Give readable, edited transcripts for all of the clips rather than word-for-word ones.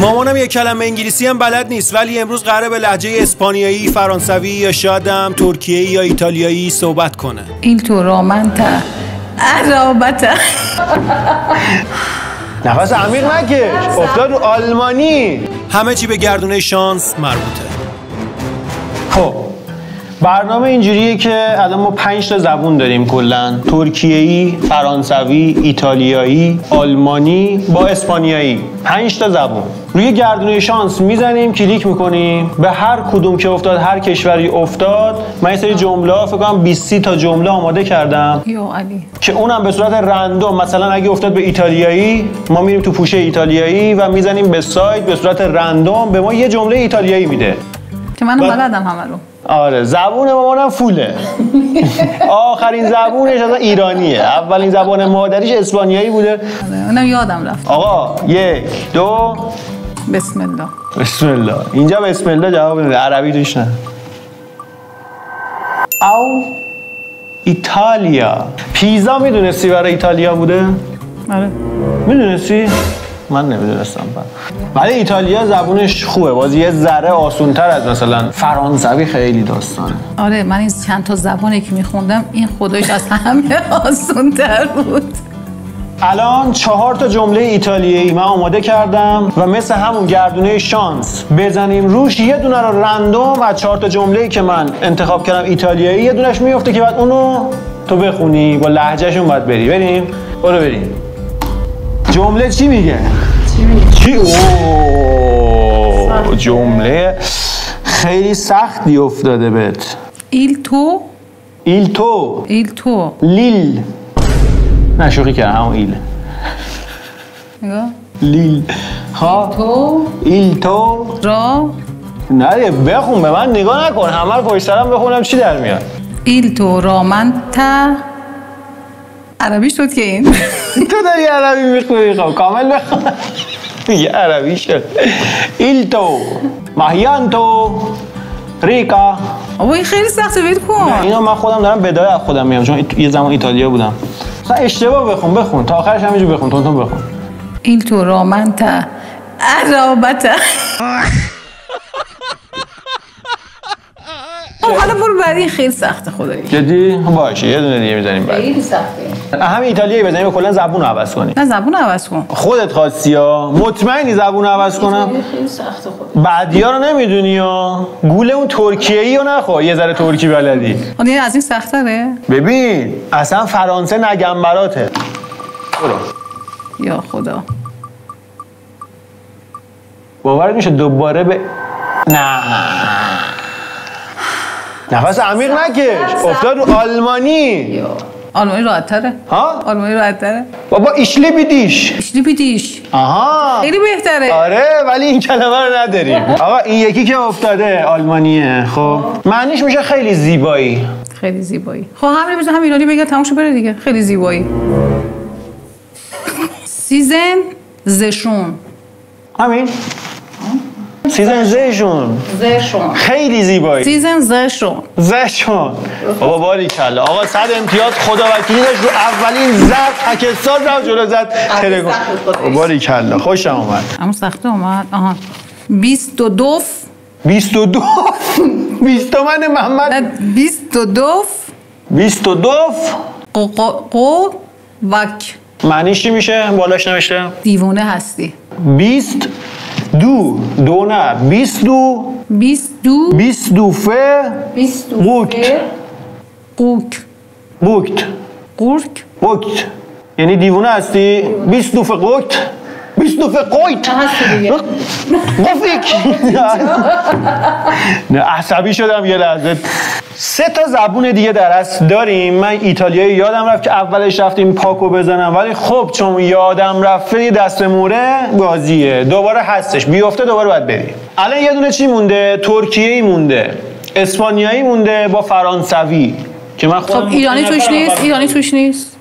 مامانم یک کلمه انگلیسی هم بلد نیست، ولی امروز قراره به لهجه اسپانیایی، فرانسوی یا شاید هم ترکیه‌ای یا ایتالیایی صحبت کنه. این تو رامنتا عرابتا. نفس عمیق نکش، افتاد رو آلمانی. همه چی به گردونه شانس مربوطه. خب برنامه اینجوریه که الان ما 5 تا زبون داریم کلا: ترکیه‌ای، فرانسوی، ایتالیایی، آلمانی با اسپانیایی. 5 تا زبون. روی گردونه شانس میزنیم، کلیک میکنیم، به هر کدوم که افتاد، هر کشوری افتاد. من یه سری جمله فکر کنم 20 تا جمله آماده کردم یا علی، که اونم به صورت رندوم. مثلا اگه افتاد به ایتالیایی، ما میریم تو پوشه ایتالیایی و میزنیم به سایت، به صورت رندوم به ما یه جمله ایتالیایی میده که منم بلدم همه رو. آره، زبون مامانم فوله. آخرین زبونش اصلا ایرانیه، اولین زبان مادریش اسپانیایی بوده. اونم یادم رفت. آقا 1 2 بسم الله. بسم الله. اینجا بسم الله جواب نده، عربی توش نه. او ایتالیا. پیزا میدونستی برای ایتالیا بوده؟ آره. میدونستی؟ من نمیدونستم. ولی ایتالیا زبونش خوبه، باز یه ذره آسون‌تر از مثلا فرانسوی خیلی داستانه. آره، من این چند تا زبانی که میخوندم این خودش از همه آسون‌تر بود. الان 4 تا جمله ایتالیایی من آماده کردم و مثل همون گردونه شانس بزنیم روش، یه دونه رو رندوم از 4 تا جمله‌ای که من انتخاب کردم ایتالیایی یه دونش میفته که بعد اونو تو بخونی، با لهجهشون باید بریم. برو بریم. جمله چی میگه؟ چی؟ اوه، جمله خیلی سختی افتاده بهت. ایل تو لیل. نه شوخی کردم، همون ایل. نگاه. لیل. ها ایل تو را. نه بخون، به من نگاه نکن، همه رو پشت سرم بخونم چی در میاد. ایل تو رامنتا. عربی شد که این. تو داری عربی میخونی، خب کامل بخون. یه عربی شد. ایل تو ماهیانتو ریکا. آبا این خیلی سخته، ول کن. اینا من خودم دارم بدای از خودم میام، چون یه زمان ایتالیا بودم. مثلا اشتباه بخون تا آخرش همینجور بخون، تون بخون. ایل تو رامنتا عرابتا. حالا برو بعد، این خیلی سخته خدایی. جدی؟ باشه یه دونه دیگه میزنیم بعد. خیلی سخته. همین ایتالیایی بزنیم، کلا زبون رو عوض کنیم. نه زبون عوض کن. خودت خواستی ها؟ مطمئنی زبون رو عوض کنم؟ خیلی سخته خدایی. بعدیا رو نمیدونی ها؟ گول اون ترکیه‌ای رو نخور، یه ذره ترکی بلدی. اون از این سخت‌تره؟ ببین اصلا فرانسه نگم براته. برو. یا خدا. باورت میشه دوباره نه. نفس عمیق نکش، افتاد رو آلمانی. آلمانی راحت تره. ها؟ آلمانی راحت تره. بابا ایشلی بیدیش. آها. خیلی بهتره. آره ولی این کلمه رو نداریم. آقا این یکی که افتاده آلمانیه، خب معنیش میشه خیلی زیبایی. خیلی زیبایی. خب همین بزن، هم ایرانی بگه تموم شو بره دیگه. خیلی زیبایی. سیزن زشون. همین. سیزن زشون. خیلی زیبایی. سیزن زشون. بابا باریکلا. آقا 100 امتیاز، خدا وکیلی داشت رو اولین ضرب پاکستان رو جلو زد. باریکلا، خوشم اومد. اما سخته اومد. آها 22 من محمد. نه 22 قو وک. معنیش چی میشه؟ بالاش نوشته دیوونه هستی. 22 قوت. یعنی دیوونه هستی؟ 22 قوت. نه عصبی شدم یه لحظه. 3 تا زبون دیگه درس داریم. من ایتالیایی یادم رفت که اولش رفتیم پاکو بزنم، ولی خب چون یادم رفته یه دست موره بازیه، دوباره هستش، بیفته دوباره باید بری. الان یه دونه چی مونده؟ ترکیه‌ای مونده، اسپانیایی مونده با فرانسوی که من خودم. خب ایرانی توش نیست.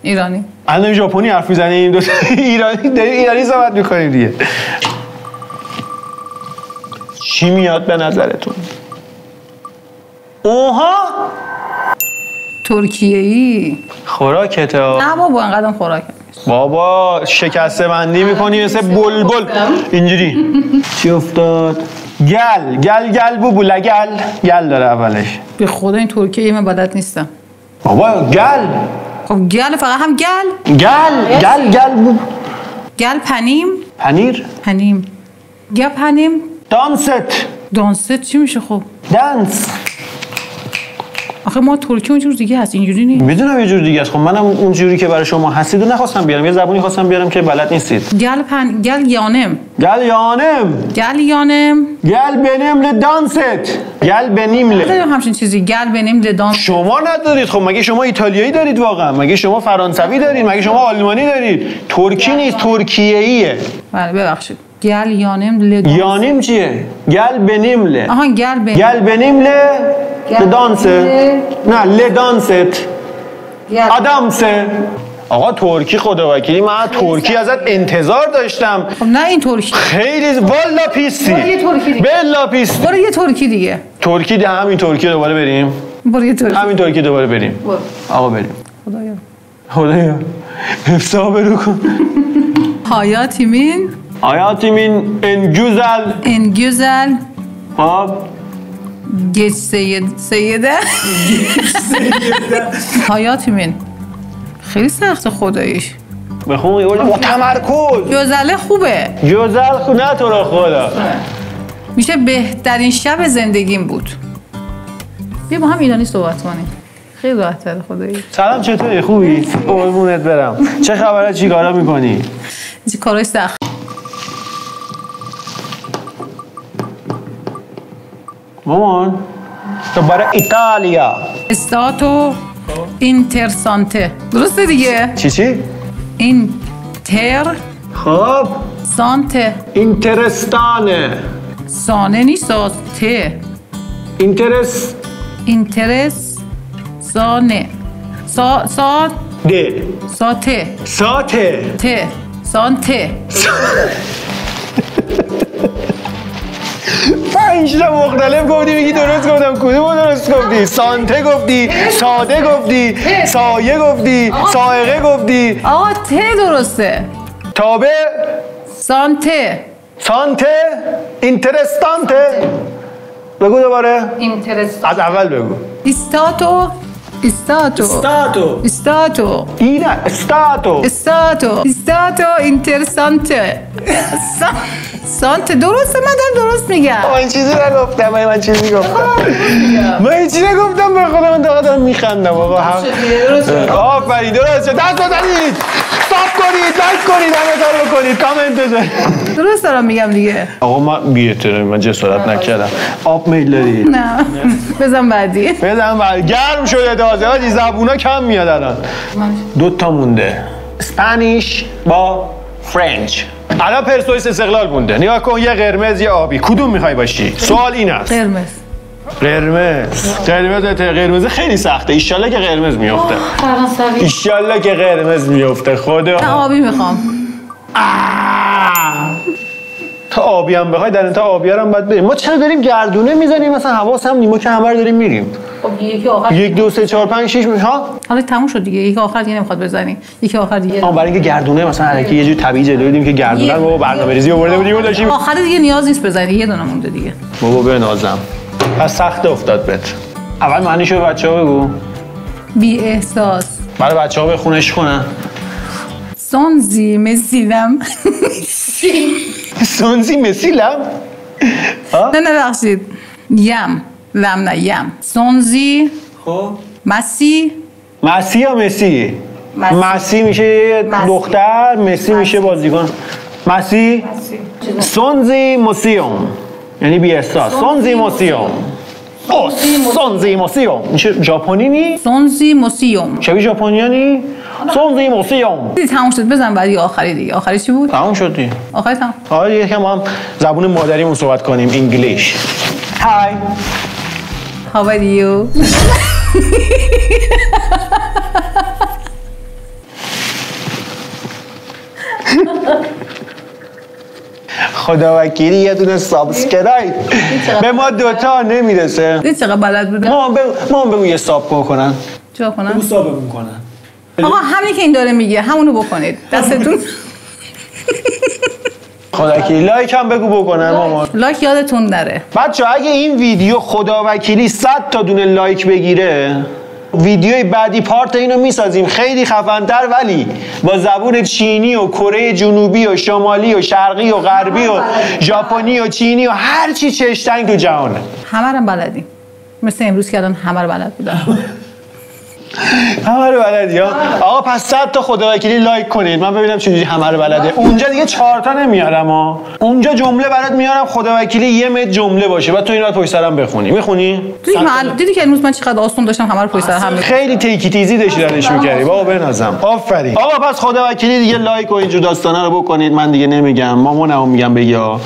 ایرانی. الان ژاپنی حرف میزنیم، ایرانی صحبت میکنیم دیگه. چی میاد به نظرتون؟ اوها ترکیه‌ای. خوراکته ها. نه بابا انقدرم خوراک. بابا شکسته بندی میکنی مثل بلبل اینجوری. چی افتاد؟ گل بوبو لگل. گل داره اولش. به خدا این ترکیه من بلد نیستم. بابا گل. خب گل فقط هم گل. گل بوب. گل پنیر. گل پنیم. دانست چی میشه خب؟ دنس. آخه ما ترکی اونجور دیگه هست، اینجوری نیست. میدونم یه جور دیگه است. خب منم اونجوری که برای شما هستید و نخواستم بیارم، یه زبونی خواستم بیارم که بلد نیستید. گل یانم. گل بنیم لدانست. گل بنیم نداریم همچین چیزی. گل بنیم لدانست. شما ندارید. خب مگه شما ایتالیایی دارید واقعا؟ مگه شما فرانسوی دارید؟ مگه شما آلمانی دارید؟ ترکی نیست، ترکیه‌ایه. بله ببخشید. گل یانم لدانست. یانم چیه؟ گل بنیم ل. آها گل بنیم ل لدانست. نه لدانست. آدامست. آقا ترکی خدا وکیلی من ترکی ازت انتظار داشتم. خب نه این ترکی. خیلی والا پیستی. بلا پیستی. برو یه ترکی دیگه. ترکی ده همین ترکی دوباره بریم. برو یه ترکی. همین ترکی دوباره بریم. آقا بریم. خدایا. حساب رو کن. hayatimin en güzel. خب geç سیده. hayatimin خیلی سخت خداییش. بخون با تمرکز. جزله خوبه. نه تو رو خدا. میشه بهترین شب زندگیم بود. بیا با هم ایرانی صحبت کنیم. خیلی راحت‌تره خدایی. سلام چطوری؟ خوبی؟ قربونت برم. چه خبره؟ چی کارا میکنی؟ چی کارای سخت. مامان تو برای ایتالیا. استاتو اینترسانته. درسته دیگه؟ چی؟ اینتر خب سانته. اینترستانه. سانه نیست ته. اینترس سانه. ده. ساته. ته. سانته. 5 تا مختلف گفتی میگی درست گفتم. کدومو درست گفتی؟ سانته گفتی، ساده گفتی، سایه گفتی، سائقه گفتی. آقا ته درسته. تابه. سانته. اینترستانته. بگو دوباره. اینترستانته. از اول بگو. استاتو اینترسانته. سانته درسته. من دارم درست میگم. من چیزی نگفتم. من چیزی نگفتم به خدا. من دارم میخندم آقا. آفرین درست شد. دست بزنید، ساب کنید، لایک کنید، همه کار بکنید، کامنت بزنید. درست دارم میگم دیگه. آقا من بی‌احترامی، من جسارت نکردم. آب میل داری؟ نه بزن بعدی. گرم شده تازه. آجی زبونا کم میاد الان. 2 تا مونده. اسپانیش با فرنچ. الان پرسپولیس استقلال مونده. نگاه کن، یه قرمز یه آبی. کدوم میخوای باشی؟ سوال این است. قرمز خیلی سخته. ایشالله که قرمز میفته. ایشالله که قرمز میفته. خدا. من آبی میخوام. تا آبی هم بخوای در انتها آبی هم باید بریم. ما چرا داریم گردونه میزنیم؟ مثلا حواس هم نیمو که همه رو داریم میریم. خب یکی آخر 1 2 3 4 5 6 ها. حالا تموم شد دیگه. یکی آخر دیگه نمیخواد بزنی. یکی آخر دیگه. برای اینکه گردونه مثلا حرکت یه جوری طبیعی جلوی دیدیم که گردونه رو برنامه‌ریزی آورده بودیم و داشتیم. آخر دیگه نیاز نیست بزنی. یه دونه مونده دیگه. بابا بنازم. پس سخت افتاد بهت. اول معنیشو به بچه‌ها بگو. بی احساس. برای بچه‌ها بخونش کنن. سونزی مسیلم. سونزی مسیلم؟ نه بخشید. لم نه یم. سونزی. خب مسی یا مسی؟ مسی میشه دختر، مسی میشه بازیکن. مسی سونزی موسیوم یعنی بی احساس. سونزی موسیوم. سونزی موسیوم میشه ژاپنی نی؟ سونزی موسیوم شبیه ژاپنیانی؟ سونزی موسیوم. تموم شد. بزن بعدی آخری دیگه. آخری چی بود؟ تموم شد دیگه. آخری تموم. حالا یکم هم زبون مادریمون صحبت کنیم. انگلیش. Hi. How are you? خدا وکیلی یه دونه سابسکرایب به ما 2 تا نمیرسه. دیدی چقدر بلد بوده؟ ما بگو یه ساب کنن. چیکار کنن؟ سابمون کنن. آقا همین که این داره میگه همونو بکنید دستتون. خداوکیلی لایک هم بگو بکنم مامان. لایک یادتون نره. بچه اگه این ویدیو خداوکیلی 100 تا دونه لایک بگیره، ویدیوی بعدی پارت اینو میسازیم خیلی خفن‌تر، ولی با زبون چینی و کره جنوبی و شمالی و شرقی و غربی و ژاپنی و چینی و هر چی چشتنگ تو جهانه. همه رو بلدیم. مثل امروز که الان همه رو بلد بودم. همه رو بلدی ها؟ آقا پس 100 تا خداوکیلی لایک کنید من ببینم چجوری همه رو بلده. اونجا دیگه 4 تا نمیارم ها. اونجا جمله برات میارم خداوکیلی 1 متر جمله باشه بعد تو این رو پشت سرم بخونی. میخونی؟ دیدی که امروز من چقدر آسون داشتم همه رو پشت سر هم. خیلی تیکی تیزی داشتی ردش می‌کردی. بابا بنازم. آفرین. آقا پس خداوکیلی دیگه لایک و اینجور داستانا رو بکنید. من دیگه نمیگم. مامانم میگم بگی ها.